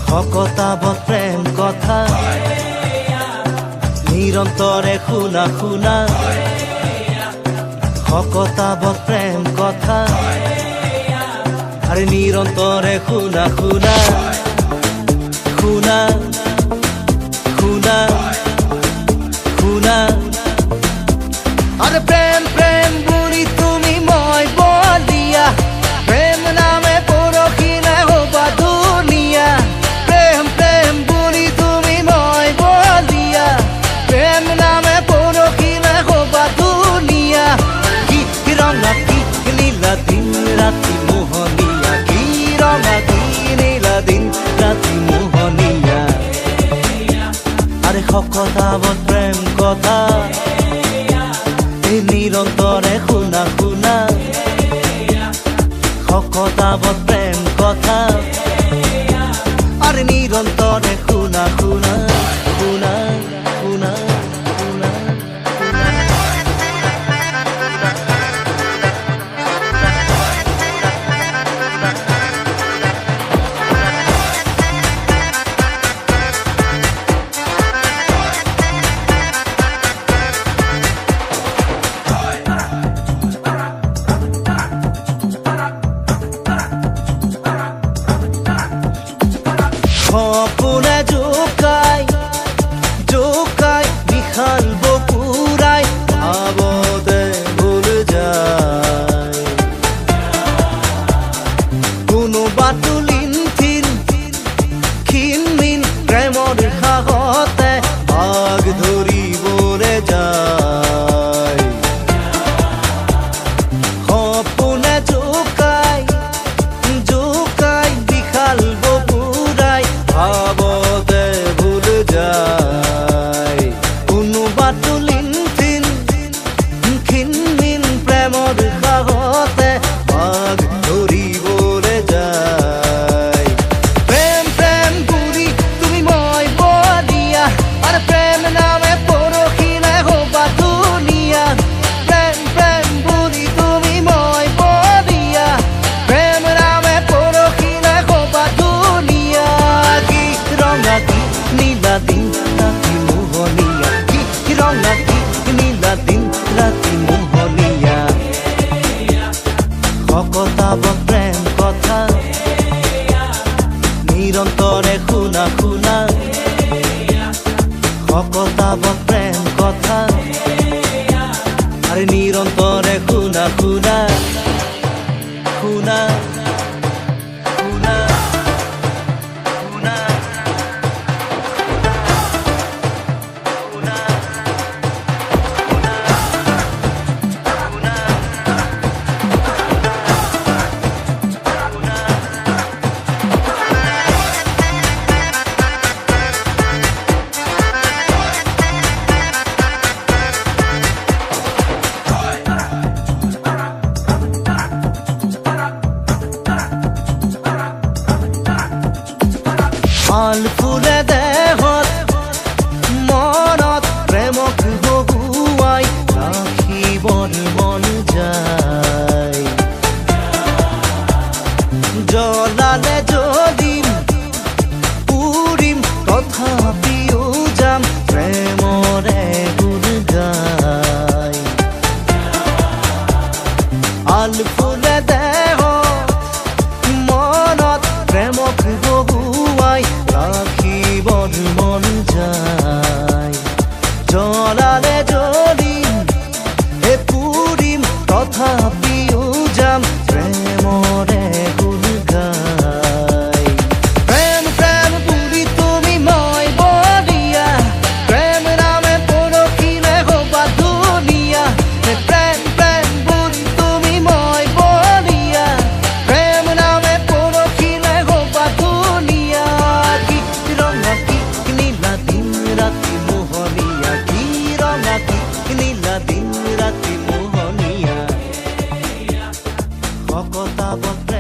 শকতাবত প্ৰেম কথা নিৰন্তৰে শুনা শুনা শকতাবত প্ৰেম কথা আৰে নিৰন্তৰে শুনা শুনা শুনা শুনা শুনা আরে প্রেম প্রেম বুড়ি তুমি মই বলিয়া প্রেম নামে পরখিলে হবা দুনিয়া প্রেম প্রেম বুড়ি তুমি মই বলিয়া প্রেম নামে পরখিলে হবা দুনিয়া কি রঙা কি নীলা দিন রাতি মোহনিয়া কি রঙা কি নীলা দিন রাতি মোহনিয়া আরে শকতাবত প্রেম কথা নিৰন্তৰে শুনা শুনা শকতাবত প্ৰেম কথা আৰে নিৰন্তৰে শুনা শুনা শুনা শুনা সপোনে জোকাই জোকাই বিশাল বকুৰাই ভাবতে ভুল যায় কোনোবা তুলিন থিন ক্ষীণ প্ৰেমৰ সাহতে ভাগ ধৰিবলে যায় সপোনে জোকাই জোকাই বিশাল বকুৰাই ভাবতে ভুল যায় কোনোবা তুলিন থিন ক্ষীণ প্ৰেমৰ সাহতে ভাগ ধৰিবলে যায় প্ৰেম প্ৰেম বুড়ি তুমি মই বলিয়া আরে প্রেম নামে পরখিলে হবা দুনিয়া প্রেম প্রেম বুড়ি তুমি মই বলিয়া প্রেম নামে পরখিলে হবা দুনিয়া কি রঙা কি নীলা দিন রাতি মোহনিয়া কি রঙা কি নীলা দিন রাতি মোহনিয়া শকতাবত প্রেম কথা নিৰন্তৰে শুনা শুনা শকতাবত প্ৰেম কথা আৰে নিৰন্তৰে শুনা শুনা শুনা শুনা শুনা ফাল ফুলে দেহত মনত প্ৰেমক বহুৱাই ৰাখিবৰ মন যায় জ্বলালে জ্বলিম পুৰিম তথাপিও যাম প্ৰেমৰে গুণ গাই আল ফুলে দেহত মনত প্ৰেমক বহুৱাই ৰাখিবৰ মন যায় জ্বলালে জ্বলিম পুৰিম তথাপিও যাম প্ৰেমৰে গুণ গাই প্ৰেম প্ৰেম বুড়ি তুমি মই বলিয়া প্ৰেম নামে পৰখিলে হবা দুনিয়া প্ৰেম প্ৰেম বুড়ি তুমি মই বলিয়া প্ৰেম নামে পৰখিলে হবা দুনিয়া কি ৰঙা কি নীলা দিন ৰাতি মোহনিয়া কি ৰঙা কি নীলা দিন ৰাতি মোহনিয়া শকতাবত